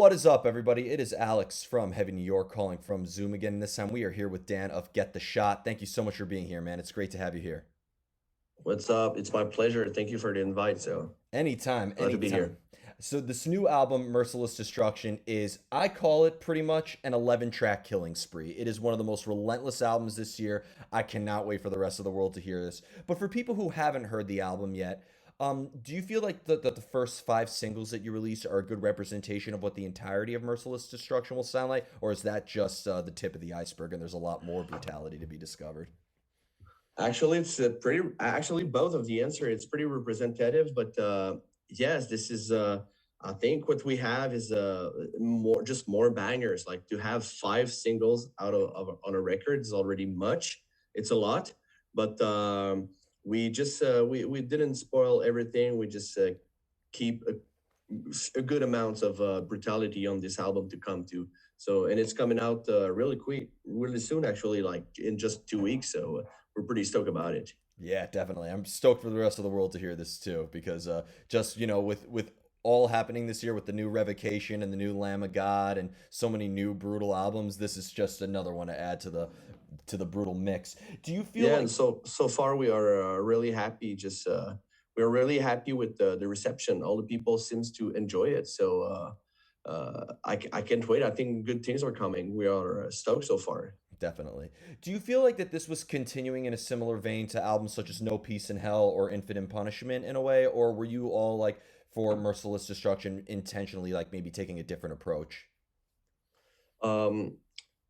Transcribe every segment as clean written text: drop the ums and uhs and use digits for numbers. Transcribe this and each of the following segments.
What is up, everybody? It is Alex from Heavy New York calling from Zoom again. This time we are here with Dan of Get the Shot. Thank you so much for being here, man. It's great to have you here. What's up? It's my pleasure. Thank you for the invite. So Anytime, glad to be anytime. here. So this new album, Merciless Destruction, is, I call it pretty much an 11-track killing spree. It is one of the most relentless albums this year. I cannot wait for the rest of the world to hear this. But for people who haven't heard the album yet, do you feel like the first five singles that you released are a good representation of what the entirety of Merciless Destruction will sound like? Or is that just the tip of the iceberg and there's a lot more brutality to be discovered? Actually, it's pretty. Actually, both of the answer. It's pretty representative. But yes, this is. I think what we have is more bangers. Like to have five singles out of on a record is already much. It's a lot, but we didn't spoil everything. We just keep a good amounts of brutality on this album to come to. So, and it's coming out really quick, really soon, actually, like in just 2 weeks. So we're pretty stoked about it. Yeah, definitely. I'm stoked for the rest of the world to hear this too, because just with all happening this year with the new Revocation and the new Lamb of God and so many new brutal albums, this is just another one to add to the brutal mix. Do you feel Yeah, like and so far we are really happy. Just we're really happy with the reception. All the people seems to enjoy it. So I can't wait. I think good things are coming. We are stoked so far. definitely? Do you feel like that this was continuing in a similar vein to albums such as No Peace in Hell or Infinite Punishment in a way, or were you all like for Merciless Destruction intentionally like maybe taking a different approach? Um,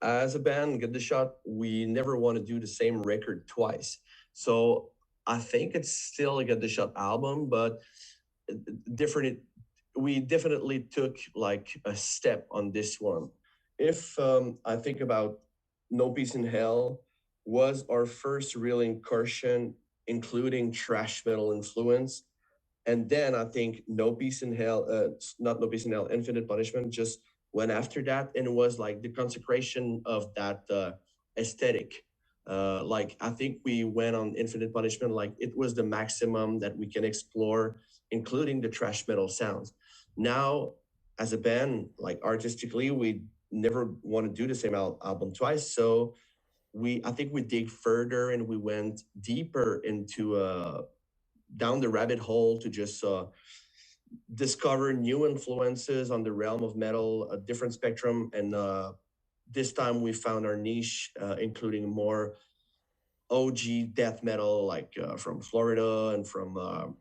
as a band, Get the Shot, we never want to do the same record twice. So I think it's still a Get the Shot album, but different. We definitely took like a step on this one. If I think about No Peace in Hell was our first real incursion, including trash metal influence. And then I think No Peace in Hell, not No Peace in Hell, Infinite Punishment just went after that, and it was like the consecration of that aesthetic. Like I think we went on Infinite Punishment, like it was the maximum that we can explore, including the trash metal sounds. Now, as a band, like artistically, we never want to do the same album twice. So I think we dig further and we went deeper into down the rabbit hole to just discover new influences on the realm of metal, a different spectrum. And this time we found our niche, including more OG death metal, like from Florida and from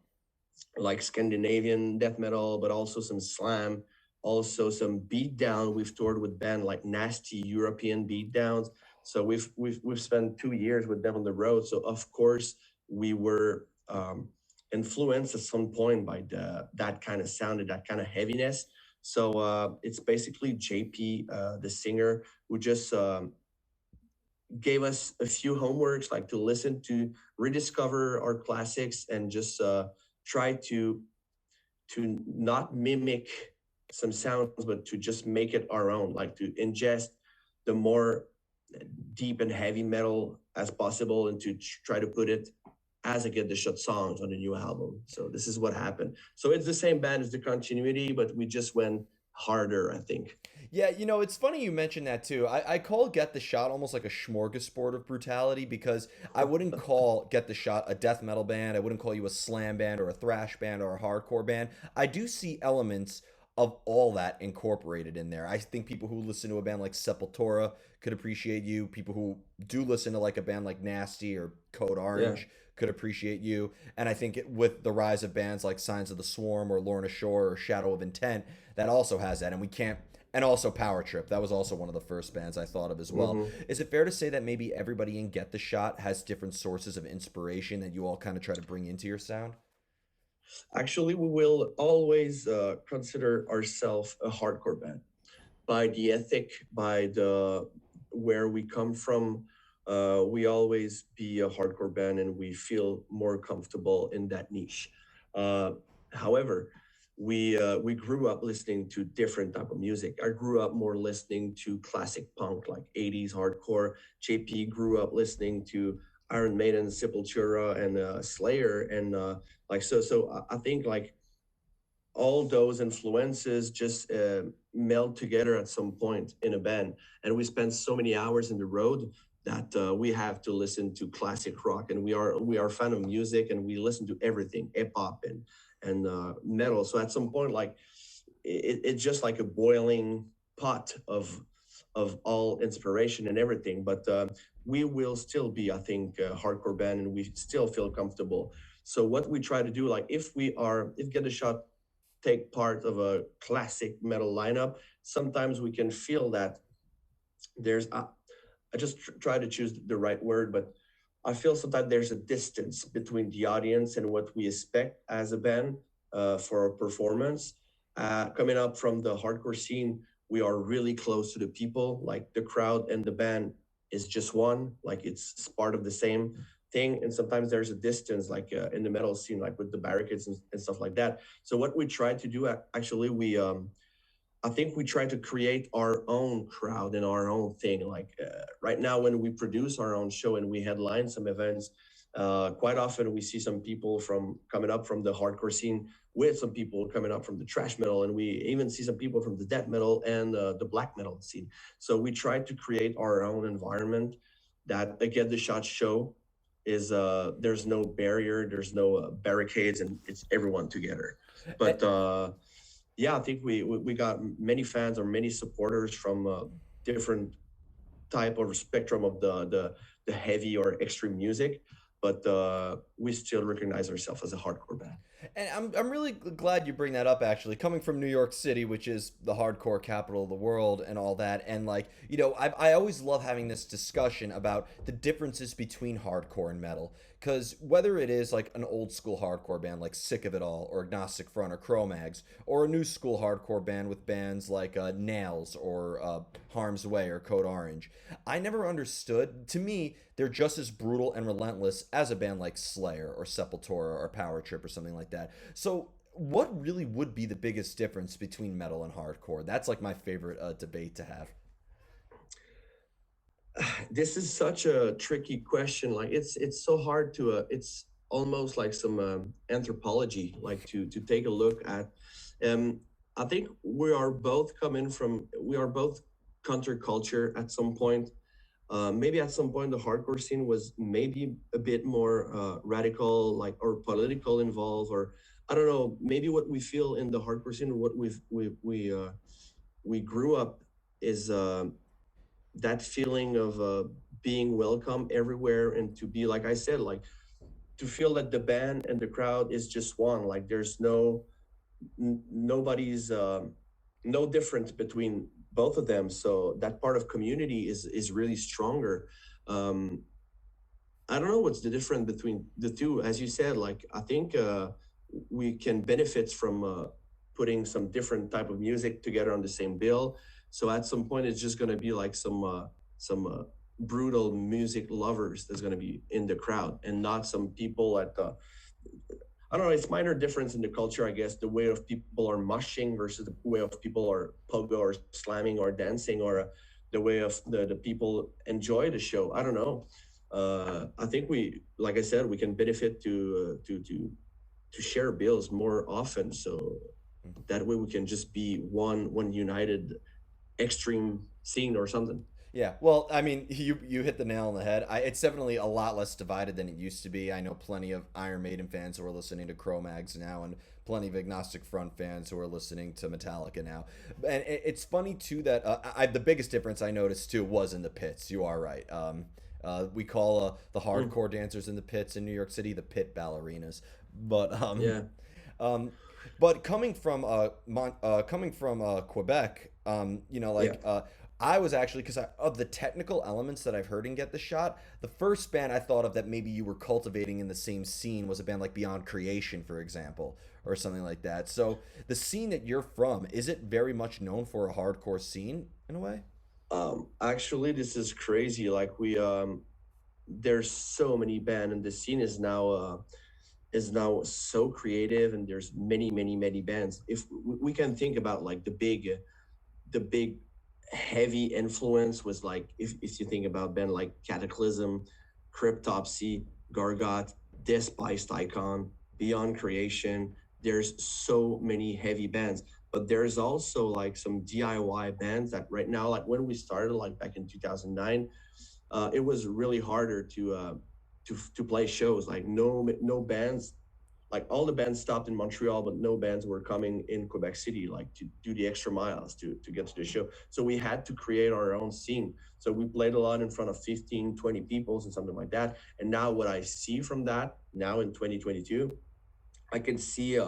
like Scandinavian death metal, but also some slam, also some beatdown. We've toured with band like nasty European beatdowns. So we've spent 2 years with them on the road. So of course we were influenced at some point by that kind of sound and that kind of heaviness. So it's basically JP, the singer, who just gave us a few homeworks, like to listen to rediscover our classics and just try to not mimic some sounds, but to just make it our own, like to ingest the more deep and heavy metal as possible and to try to put it as I get the shot songs on the new album. So this is what happened. So it's the same band as the continuity, but we just went harder, I think. Yeah, it's funny you mentioned that too. I call Get the Shot almost like a smorgasbord of brutality because I wouldn't call Get the Shot a death metal band. I wouldn't call you a slam band or a thrash band or a hardcore band. I do see elements of all that incorporated in there. I think people who listen to a band like Sepultura could appreciate you. People who do listen to like a band like Nasty or Code Yeah. Orange could appreciate you. And I think with the rise of bands like Signs of the Swarm or Lorna Shore or Shadow of Intent, that also has that. And we can't and also Power Trip. That was also one of the first bands I thought of as well. Mm-hmm. Is it fair to say that maybe everybody in Get the Shot has different sources of inspiration that you all kind of try to bring into your sound? Actually, we will always consider ourselves a hardcore band by the ethic, by the where we come from. We always be a hardcore band, and we feel more comfortable in that niche. Uh, However, we grew up listening to different type of music. I grew up more listening to classic punk, like '80s hardcore. JP grew up listening to Iron Maiden, Sepultura, and Slayer, and like so. So I think like all those influences just meld together at some point in a band. And we spend so many hours in the road that we have to listen to classic rock, and we are fan of music, and we listen to everything, hip hop and metal. So at some point, like it's just like a boiling pot of all inspiration and everything. But we will still be, I think, a hardcore band, and we still feel comfortable. So what we try to do, like if Get a Shot take part of a classic metal lineup, sometimes we can feel that there's I just try to choose the right word, but I feel sometimes there's a distance between the audience and what we expect as a band for a performance. Coming up from the hardcore scene, we are really close to the people. Like the crowd and the band is just one. Like it's part of the same thing. And sometimes there's a distance, like in the metal scene, like with the barricades and stuff like that. So what we try to do, actually, I think we try to create our own crowd and our own thing. Like right now, when we produce our own show and we headline some events, quite often we see some people from coming up from the hardcore scene with some people coming up from the trash metal, and we even see some people from the death metal and the black metal scene. So we try to create our own environment. That again, the shot show is there's no barrier, there's no barricades, and it's everyone together. Eh, But yeah, I think we got many fans or many supporters from different type or spectrum of the heavy or extreme music, but we still recognize ourselves as a hardcore band. And I'm really glad you bring that up, actually, coming from New York City, which is the hardcore capital of the world and all that. And, like, I always love having this discussion about the differences between hardcore and metal. Because whether it is like an old school hardcore band like Sick of It All or Agnostic Front or Cro-Mags, or a new school hardcore band with bands like Nails or Harm's Way or Code Orange, I never understood. To me, they're just as brutal and relentless as a band like Slayer or Sepultura or Power Trip or something like that. So, what really would be the biggest difference between metal and hardcore? That's like my favorite debate to have. This is such a tricky question. Like it's so hard to it's almost like some anthropology, like to take a look at. Um, I think we are both counterculture at some point. Maybe at some point the hardcore scene was maybe a bit more radical, like or political involved, or I don't know. Maybe what we feel in the hardcore scene, what we grew up is that feeling of being welcome everywhere, and to be, like I said, like to feel that the band and the crowd is just one. Like there's nobody's no difference between both of them. So that part of community is really stronger. um I don't know what's the difference between the two. As you said, like I think we can benefit from putting some different type of music together on the same bill. So at some point, it's just going to be like some brutal music lovers that's going to be in the crowd, and not some people at the. I don't know. It's minor difference in the culture, I guess. The way of people are mushing versus the way of people are pogo or slamming or dancing, or the way of the people enjoy the show. I don't know. I think we, like I said, we can benefit to share bills more often. So that way we can just be one united extreme scene or something. Yeah, well, I mean, you hit the nail on the head. It's definitely a lot less divided than it used to be. I know plenty of Iron Maiden fans who are listening to Cro-Mags now, and plenty of Agnostic Front fans who are listening to Metallica now. And it's funny too that the biggest difference I noticed too was in the pits. You are right. We call the Mm, hardcore dancers in the pits in New York City the pit ballerinas. But yeah, um, but coming from Quebec, yeah. I was actually, because of the technical elements that I've heard in Get the Shot, the first band I thought of that maybe you were cultivating in the same scene was a band like Beyond Creation, for example, or something like that. So the scene that you're from, is it very much known for a hardcore scene in a way? Actually, this is crazy. Like there's so many bands, and the scene is now so creative, and there's many bands. If we can think about like the big heavy influence was like if you think about band like Cataclysm, Cryptopsy, Gargot, Despised Icon, Beyond Creation, there's so many heavy bands, but there's also like some DIY bands that right now, like when we started, like back in 2009, it was really harder to play shows. Like no bands, like all the bands stopped in Montreal, but no bands were coming in Quebec City, like to do the extra miles to get to the show. So we had to create our own scene. So we played a lot in front of 15, 20 people and something like that. And now what I see from that now in 2022, I can see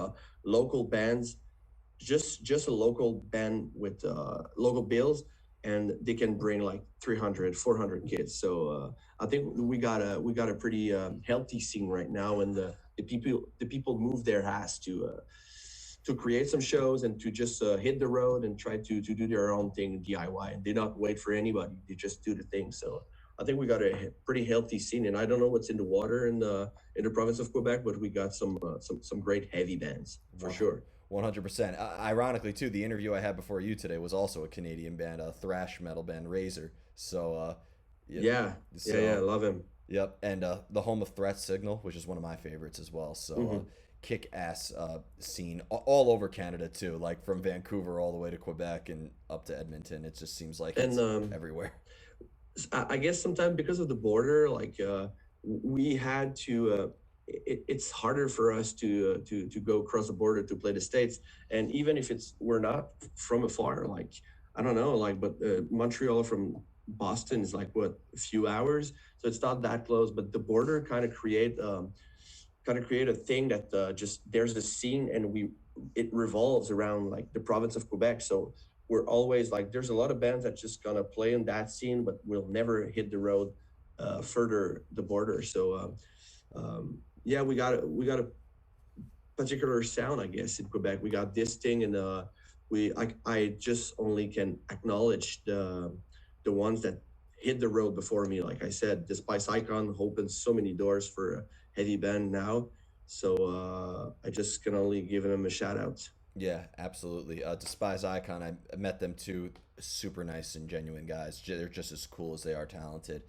local bands, just a local band with local bills, and they can bring like 300, 400 kids. So I think we got a pretty healthy scene right now, and the people move their ass to create some shows and to just hit the road and try to do their own thing DIY, and they not wait for anybody. They just do the thing. So I think we got a pretty healthy scene, and I don't know what's in the water in the province of Quebec, but we got some great heavy bands for One sure. 100%. Ironically, too, the interview I had before you today was also a Canadian band, a thrash metal band, Razor. So, yeah, Yeah, yeah, so love him. yep, and the home of Threat Signal, which is one of my favorites as well. So, Hmm. kick ass scene all over Canada too, like from Vancouver all the way to Quebec and up to Edmonton. It just seems like And it's everywhere. I guess sometimes because of the border, like we had to. It's harder for us to go across the border to play the states, and even if it's we're not from afar, like I don't know, like but Montreal from Boston is like what a few hours, so it's not that close. But the border kind of create a thing that just there's a scene, and it revolves around like the province of Quebec. So we're always like there's a lot of bands that just gonna play in that scene, but will never hit the road further the border. So yeah, we got a particular sound, I guess, in Quebec. We got this thing, and I just only can acknowledge the ones that hit the road before me. Like I said, the Spice Icon opens so many doors for a heavy band now. So I just can only give them a shout out. Yeah, absolutely. Despise Icon, I met them too. Super nice and genuine guys. They're just as cool as they are talented.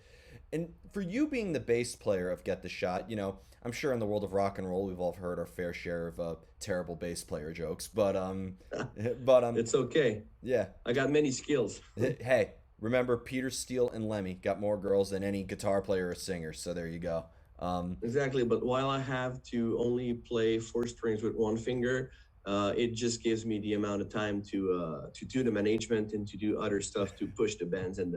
And for you being the bass player of Get the Shot, I'm sure in the world of rock and roll, we've all heard our fair share of terrible bass player jokes. But but It's okay. yeah. I got many skills. Hey, remember Peter Steele and Lemmy got more girls than any guitar player or singer. So there you go. Um, Exactly, but while I have to only play four strings with one finger, it just gives me the amount of time to do the management and to do other stuff to push the bands and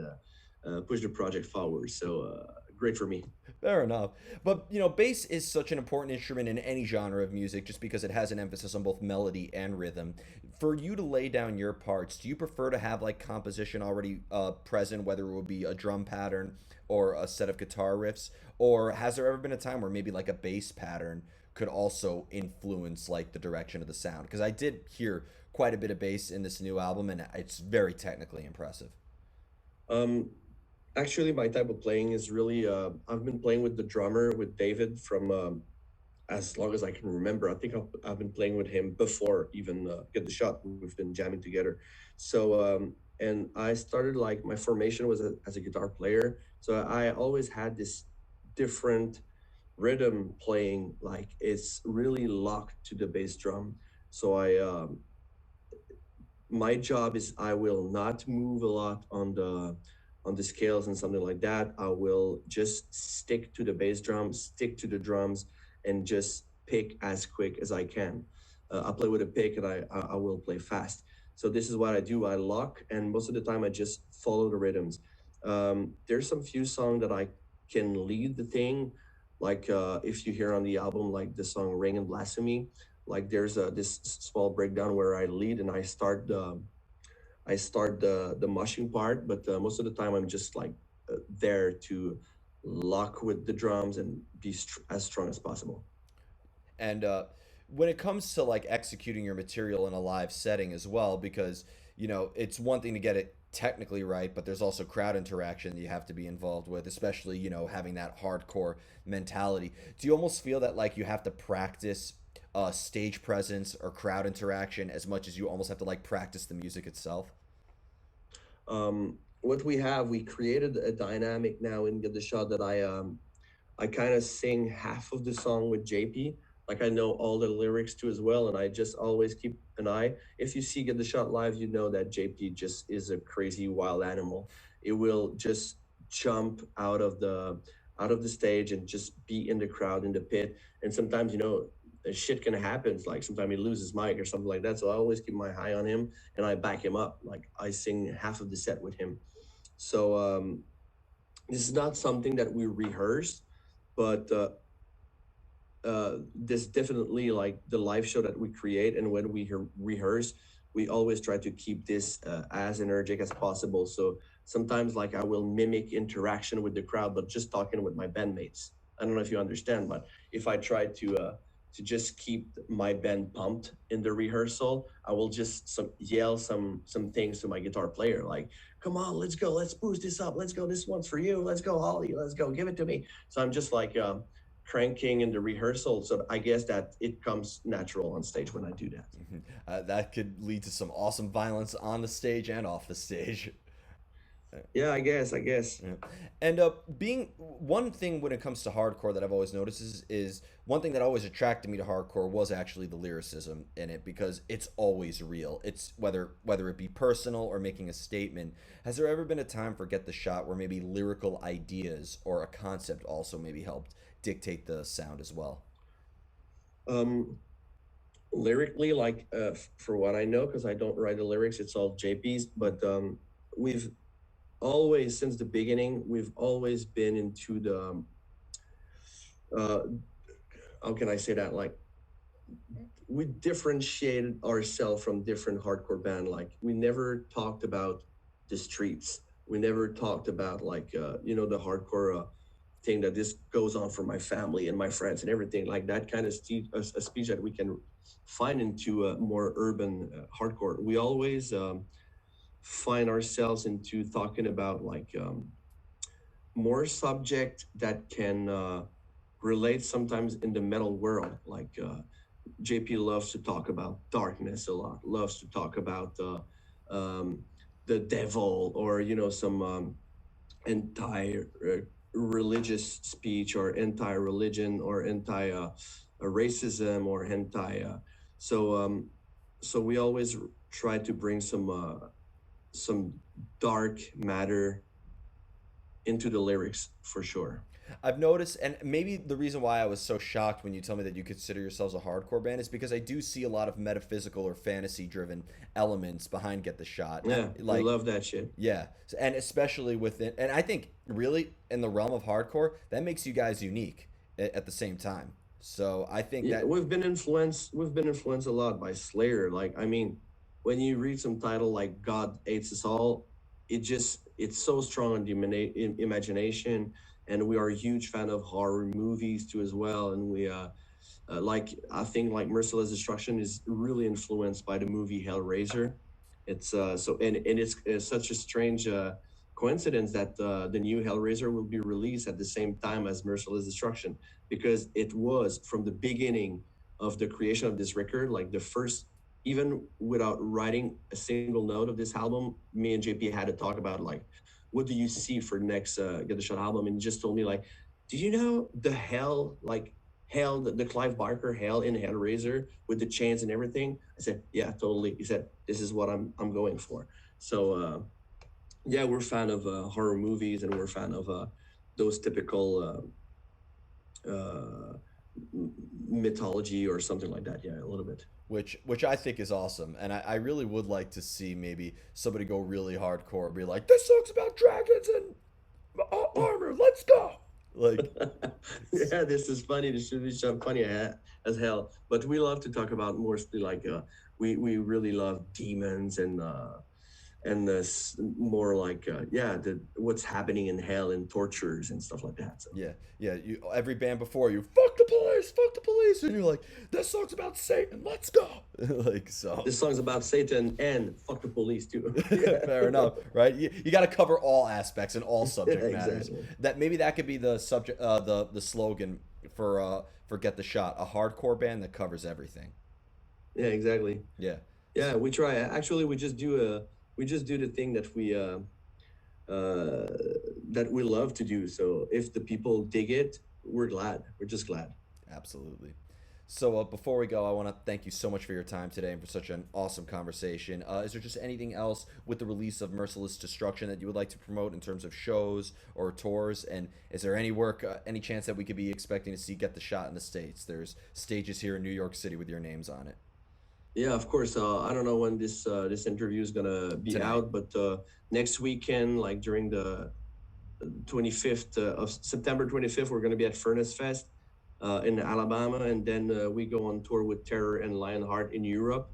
push the project forward. So great for me. Fair enough. But, bass is such an important instrument in any genre of music just because it has an emphasis on both melody and rhythm. For you to lay down your parts, do you prefer to have like composition already present, whether it would be a drum pattern or a set of guitar riffs? Or has there ever been a time where maybe like a bass pattern could also influence like the direction of the sound? Because I did hear quite a bit of bass in this new album and it's very technically impressive. Um, Actually, my type of playing is really I've been playing with the drummer with David from as long as I can remember. I think I've been playing with him before even Get the Shot. We've been jamming together. So and I started like my formation was as a guitar player. So I always had this different rhythm playing. Like it's really locked to the bass drum. So my job is I will not move a lot on the scales and something like that. I will just stick to the bass drum, stick to the drums, and just pick as quick as I can. I play with a pick, and I will play fast. So this is what I do. I lock, and most of the time I just follow the rhythms. There's some few songs that I can lead the thing, like if you hear on the album, like the song "Ring and Blasphemy." Like there's this small breakdown where I lead and I start the mushing part, but most of the time I'm just like there to lock with the drums and be as strong as possible. And when it comes to like executing your material in a live setting as well, because it's one thing to get it technically right, but there's also crowd interaction that you have to be involved with, especially having that hardcore mentality. Do you almost feel that like you have to practice stage presence or crowd interaction as much as you almost have to like practice the music itself? What we created a dynamic now in Get the Shot that I kind of sing half of the song with JP. Like I know all the lyrics too as well, and I just always keep an eye. If you see Get the Shot live, you know that JP just is a crazy wild animal. It will just jump out of the stage and just be in the crowd in the pit. And sometimes shit can happen. Like sometimes he loses mic or something like that. So I always keep my eye on him and I back him up. Like I sing half of the set with him. So this is not something that we rehearse, but this definitely like the live show that we create, and when we rehearse, we always try to keep this as energetic as possible. So sometimes like I will mimic interaction with the crowd, but just talking with my bandmates. I don't know if you understand, but if I try to just keep my band pumped in the rehearsal, I will just yell some things to my guitar player, like, "Come on, let's go, let's boost this up, let's go, this one's for you, let's go, Ollie, let's go, give it to me." So I'm just like cranking in the rehearsal. So I guess that it comes natural on stage when I do that. That could lead to some awesome violence on the stage and off the stage. Yeah, I guess. Yeah. And being one thing when it comes to hardcore that I've always noticed is one thing that always attracted me to hardcore was actually the lyricism in it, because it's always real. It's whether it be personal or making a statement. Has there ever been a time for Get the Shot where maybe lyrical ideas or a concept also maybe helped dictate the sound as well? Um, Lyrically, like for what I know, because I don't write the lyrics, it's all JP's. But we've always, since the beginning, we've always been into the uh, how can I say that? Like we differentiated ourselves from different hardcore band. Like we never talked about the streets. We never talked about like the hardcore thing that this goes on for my family and my friends and everything like that kind of a speech that we can find into more urban hardcore. We always find ourselves into talking about like more subject that can relate sometimes in the metal world. Like JP loves to talk about darkness a lot, loves to talk about the devil, or some anti religious speech, or anti religion, or anti racism, or anti. So so we always try to bring some dark matter into the lyrics for sure. I've noticed, and maybe the reason why I was so shocked when you tell me that you consider yourselves a hardcore band is because I do see a lot of metaphysical or fantasy driven elements behind Get the Shot. And Yeah, we like, love that shit. yeah, and especially within, and I think really in the realm of hardcore, that makes you guys unique at the same time. So I think Yeah, that, we've been influenced a lot by Slayer. Like I mean, when you read some title like God Hates Us All, it's so strong on the imagination. And we are a huge fan of horror movies too as well. And we like I think like Merciless Destruction is really influenced by the movie Hellraiser. It's and it's such a strange coincidence that the new Hellraiser will be released at the same time as Merciless Destruction, because it was from the beginning of the creation of this record, like the first, even without writing a single note of this album, me and JP had to talk about like, what do you see for next Get the Shot album? And he just told me like, do you know the hell, like hell, the Clive Barker hell in Hellraiser with the chains and everything? I said, yeah, totally. He said, this is what I'm going for. So yeah, we're fan of horror movies, and we're fan of those typical mythology or something like that. Yeah, a little bit. which I think is awesome, and I really would like to see maybe somebody go really hardcore and be like, this song's about dragons and armor. Let's go. Like, Yeah, this is funny. This should be so funny as hell. But we love to talk about mostly like we really love demons and this more like yeah, the what's happening in hell and tortures and stuff like that. So yeah, yeah. Every band before you, fuck the police, and you're like, this song's about Satan. Let's go. Like so. this song's about Satan and fuck the police too. Yeah, Fair enough, right? You got to cover all aspects and all yeah, subject matters. exactly. That maybe that could be the subject, the slogan for Get the Shot, a hardcore band that covers everything. Yeah, exactly. Yeah. Yeah, we try. Actually, we just do the thing uh, that we love to do. So if the people dig it, we're glad. We're just glad. Absolutely. So before we go, I want to thank you so much for your time today and for such an awesome conversation. Is there just anything else with the release of Merciless Destruction that you would like to promote in terms of shows or tours? And is there any work, any chance that we could be expecting to see Get the Shot in the States? There's stages here in New York City with your names on it Yeah, of course. I don't know when this interview is gonna be tonight. out, but next weekend, like during the 25th of September 25th, we're gonna be at Furnace Fest in Alabama, and then we go on tour with Terror and Lionheart in Europe,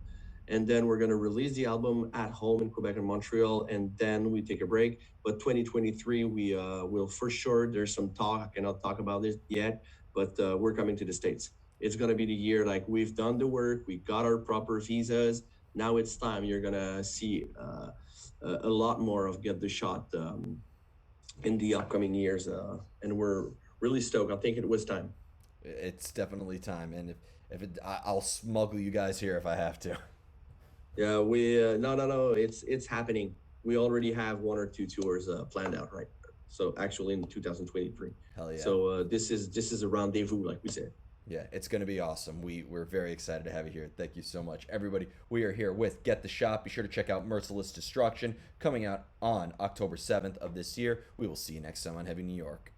and then we're gonna release the album at home in Quebec and Montreal, and then we take a break. But 2023, we will for sure. There's some talk. I cannot talk about this yet, but we're coming to the States. It's gonna be the year like we've done the work, we got our proper visas. Now it's time. You're gonna see a lot more of Get the Shot in the upcoming years, and we're really stoked. I think it was time. It's definitely time, and I'll smuggle you guys here if I have to. Yeah, we no, it's happening. We already have one or two tours planned out right. So actually in 2023. Hell yeah. So this is a rendezvous, like we said. Yeah, it's going to be awesome. We're very excited to have you here. Thank you so much. Everybody, we are here with Get the Shot. Be sure to check out Merciless Destruction coming out on October 7th of this year. We will see you next time on Heavy New York.